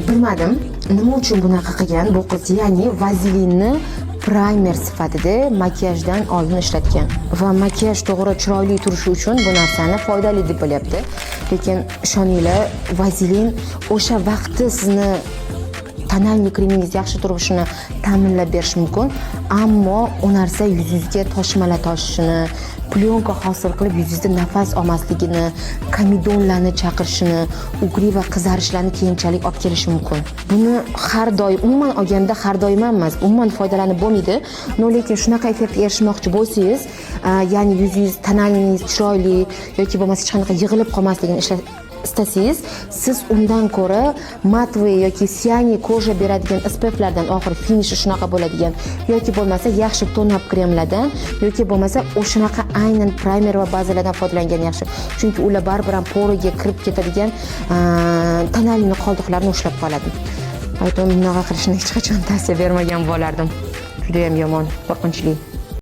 Bilmadim, nima uchun bunaqa qilgan bu qiz, ya'ni vazelinni primer sifatida makiyajdan oldin ishlatgan va makiyaj to'g'ri chiroyli turishi uchun bu narsani foydali deb bilyapti. Lekin ishoninglar, vazelin o'sha vaqtda sizni tonalniy kremingiz yaxshi turishini ta'minlab berishi mumkin, ammo u narsa yuzingizga toshmalar toshishini, plyonka hosil qilib yuzingizda nafas olmasligini, komedonlarni chaqirishini, ugri va qizarishlarni keyinchalik olib kelishi mumkin. Buni har doim, umuman olganda har doim emas, umuman foydalanib bo'lmaydi. Lekin shunaqa effektga erishmoqchi bo'lsangiz, ya'ni yuzingiz tonalningiz chiroyli yoki bo'lmasa hech qanaqa yig'ilib qolmasligini istasangiz, siz undan ko'ra matve yoki sianiy koja beradigan SPF'lardan, oxir finishi shunaqa bo'ladigan yoki bo'lmasa yaxshi tonap kremlardan yoki bo'lmasa o'shanaqa aynan primer va bazalardan foydalangan yaxshi. Chunki ular baribir ham poriga kirib ketadigan tonalniy qoldiqlarni ushlab qoladi. Aytdim, bunaqa qilishni hech qachon tavsiya bermagan bo'lardim. Juda ham yomon, qo'rqinchli.